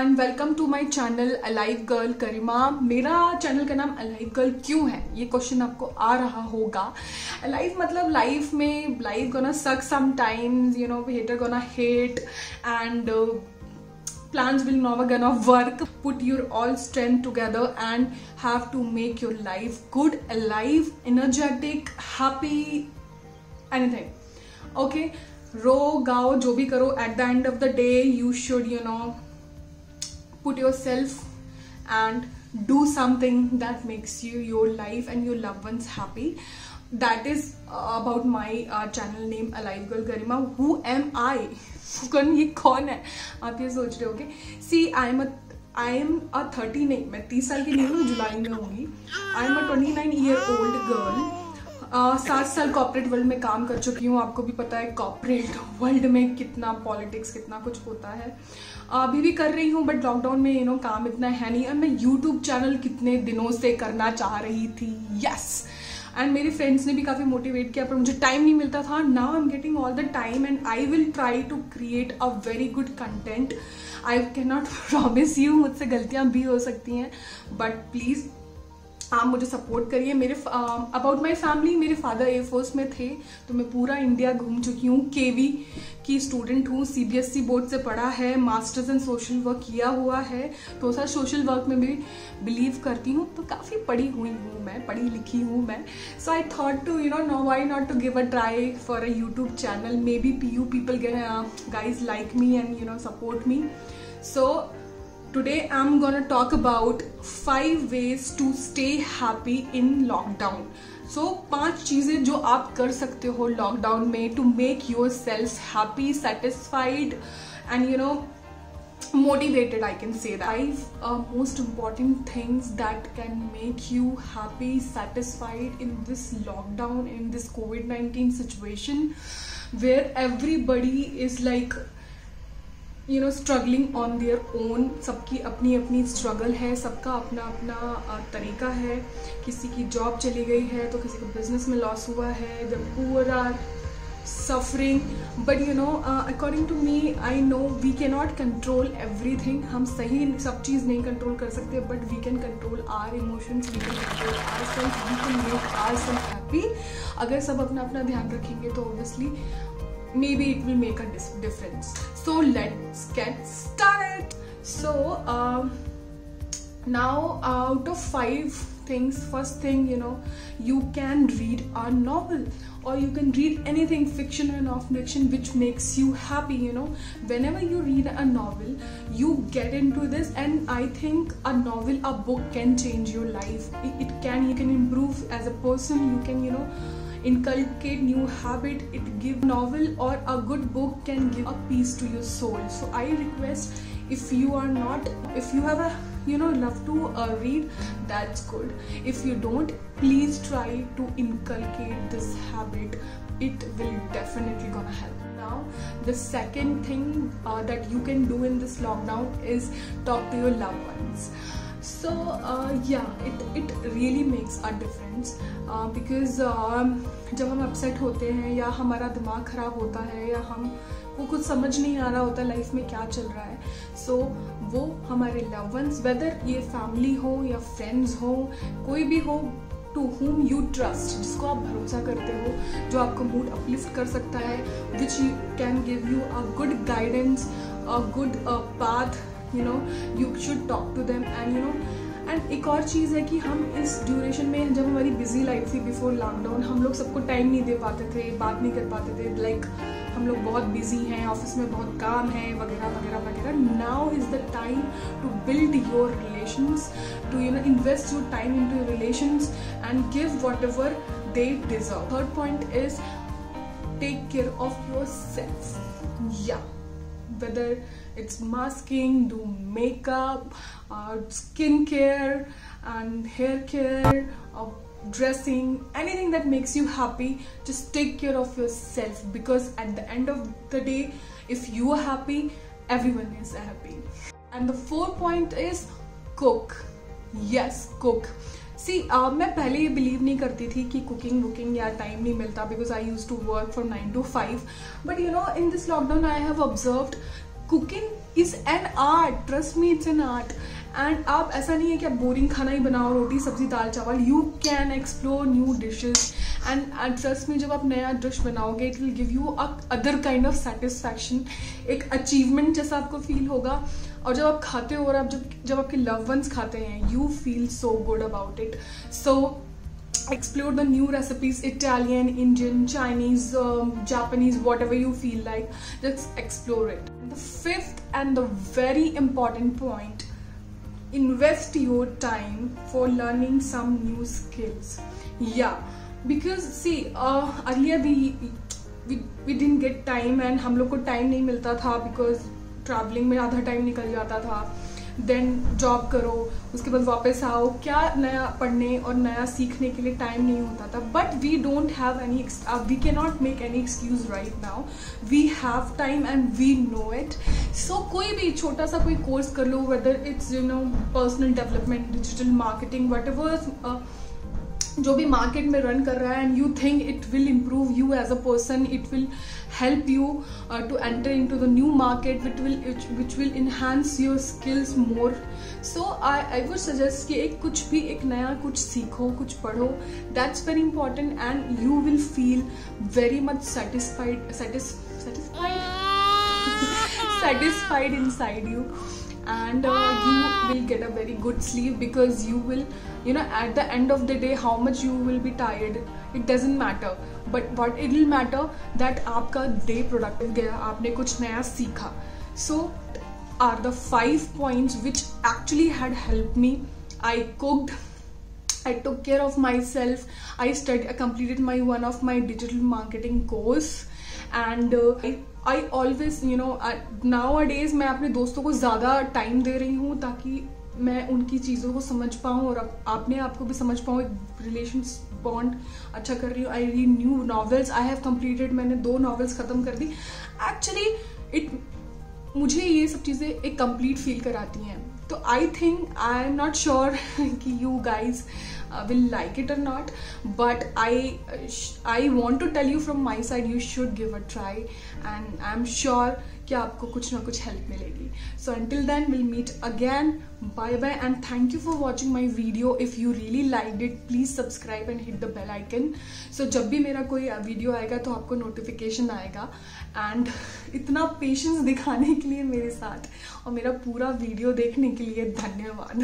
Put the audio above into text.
And welcome to my channel alive girl Karima. मेरा channel का नाम अलाइव गर्ल क्यों है, ये क्वेश्चन आपको आ रहा होगा। अलाइव मतलब लाइफ में life gonna suck sometimes, you know, hater gonna hate and plans will never gonna work. Put your all strength together and have to make your life good, alive, energetic, happy, anything. Okay, रो गाओ जो भी करो, at the end of the day you should, you know, put yourself and do something that makes you your life and your loved ones happy. That is about my channel name Alive Girl Garima. Who am I? ये कौन है, आप ये सोच रहे होगे। सी I am a 30, नहीं मैं 30 साल की नहीं हूँ, जुलाई में होंगी। I am a 29 year old girl. 7 साल कॉर्पोरेट वर्ल्ड में काम कर चुकी हूँ। आपको भी पता है कॉर्पोरेट वर्ल्ड में कितना पॉलिटिक्स, कितना कुछ होता है। अभी भी कर रही हूँ बट लॉकडाउन में यू नो काम इतना है नहीं। और मैं यूट्यूब चैनल कितने दिनों से करना चाह रही थी, यस। एंड मेरे फ्रेंड्स ने भी काफ़ी मोटिवेट किया पर मुझे टाइम नहीं मिलता था। Now I am getting all the time and I will try to create a very good content. I can not promise you, मुझसे गलतियाँ भी हो सकती हैं बट प्लीज़ आप मुझे सपोर्ट करिए। मेरे अबाउट माई फैमिली, मेरे फादर एयरफोर्स में थे तो मैं पूरा इंडिया घूम चुकी हूँ। केवी की स्टूडेंट हूँ, सीबीएसई बोर्ड से पढ़ा है, मास्टर्स इन सोशल वर्क किया हुआ है, तो सर सोशल वर्क में भी बिलीव करती हूँ, तो काफ़ी पढ़ी हुई हूँ मैं, पढ़ी लिखी हूँ मैं। So I thought to you know why not to give a try for a YouTube channel. Maybe you people guys like me and you know support me. So today I'm gonna talk about 5 ways to stay happy in lockdown. So 5 चीजें जो आप कर सकते हो lockdown में to make yourself happy, satisfied and you know motivated, I can say that. 5 most important things that can make you happy, satisfied in this lockdown, in this COVID-19 situation where everybody is like you know struggling on their own. सबकी अपनी अपनी struggle है, सबका अपना अपना तरीका है। किसी की जॉब चली गई है तो किसी को बिजनेस में लॉस हुआ है। The poor are suffering but you know according to me I know we can not control everything. हम सही सब चीज़ नहीं कंट्रोल कर सकते but we can control our emotions, we can control our self, we can make our self happy. अगर सब अपना अपना ध्यान रखेंगे तो obviously maybe it will make a difference. So let's get started. So now out of 5 things, first thing, you know, you can read a novel or you can read anything, fiction or non-fiction, which makes you happy. You know, whenever you read a novel you get into this, and I think a novel, a book can change your life. It can, you can improve as a person, you can, you know, inculcate new habit. It give novel or a good book can give a peace to your soul. So I request, if you are not, if you have a you know love to read, that's good. If you don't, please try to inculcate this habit. It will definitely gonna help. Now the second thing that you can do in this lockdown is talk to your loved ones. So yeah, it really makes a difference because जब हम upset होते हैं या हमारा दिमाग ख़राब होता है या हम को कुछ समझ नहीं आ रहा होता लाइफ में क्या चल रहा है, सो वो हमारे लव वंस, वेदर ये फैमिली हो या फ्रेंड्स हो, कोई भी हो, टू whom you trust, जिसको आप भरोसा करते हो, जो आपका मूड अपलिफ्ट कर सकता है, which can give you a good guidance, a good path. You know, you should talk to them and you know, and एक और चीज़ है कि हम इस ड्यूरेशन में, जब हमारी बिजी लाइफ थी बिफोर लॉकडाउन, हम लोग सबको टाइम नहीं दे पाते थे, बात नहीं कर पाते थे, लाइक हम लोग बहुत बिजी हैं, ऑफिस में बहुत काम है वगैरह वगैरह वगैरह। Now is the time to build your relations, to you know invest your time into your relations and give whatever they deserve. Third point is take care of yourself. या whether it's masking, do makeup, skin care and hair care, dressing, anything that makes you happy, just take care of yourself, because at the end of the day if you are happy, everyone is happy. And the fourth point is cook. Yes, cook. सी मैं पहले ये believe नहीं करती थी कि cooking वुकिंग या time नहीं मिलता, because I use to work from 9 to 5, but you know in this lockdown I have observed cooking is an art, trust me, it's an art. And आप ऐसा नहीं है कि आप बोरिंग खाना ही बनाओ, रोटी सब्जी दाल चावल, you can explore new dishes and trust me, जब आप नया डिश बनाओगे it will give you other kind of satisfaction, एक अचीवमेंट जैसा आपको फील होगा। और जब आप खाते हो और आप जब आपके लव वंस खाते हैं, you feel so good about it. So explore the new recipes, Italian, Indian, Chinese, Japanese, whatever you feel like, just explore it. The fifth and the very important point, invest your time for learning some new skills. Yeah, because see, earlier we didn't get time and हम लोग को time नहीं मिलता था because traveling में आधा time निकल जाता था, देन जॉब करो, उसके बाद वापस आओ, क्या नया पढ़ने और नया सीखने के लिए टाइम नहीं होता था। But we don't have any, we can not make any excuse right now, we have time and we know it. So कोई भी छोटा सा कोई कोर्स कर लो, whether it's you know personal development, digital marketing, whatever जो भी market में रन कर रहा है, and you think it will improve you as a person, it will help you to enter into the new market, which will enhance your skills more. So I would suggest कि एक नया कुछ सीखो, कुछ पढ़ो, that's very important and you will feel very much satisfied inside you, and you will get a very good sleep, because you will, you know, at the end of the day how much you will be tired, it doesn't matter, but what it will matter that आपका day productive गया, आपने कुछ नया सीखा. So are the 5 points which actually had helped me. I cooked, I took care of myself, I completed one of my digital marketing course, and I always, you know, nowadays मैं अपने दोस्तों को ज़्यादा टाइम दे रही हूँ ताकि मैं उनकी चीज़ों को समझ पाऊँ और अपने आप को भी समझ पाऊँ, एक रिलेशंस बॉन्ड अच्छा कर रही हूँ. I read new novels, I have completed, मैंने 2 नॉवेल्स ख़त्म कर दी. एक्चुअली मुझे ये सब चीज़ें एक कंप्लीट फील कराती हैं. तो I think, I am not sure कि you guys will like it or not, but I want to tell you from my side, you should give a try, and I'm sure कि आपको कुछ ना कुछ help मिलेगी. So until then, we'll meet again. Bye bye and thank you for watching my video. If you really liked it, please subscribe and hit the bell icon. So जब भी मेरा कोई वीडियो आएगा तो आपको नोटिफिकेशन आएगा. And इतना patience दिखाने के लिए मेरे साथ और मेरा पूरा वीडियो देखने के लिए धन्यवाद.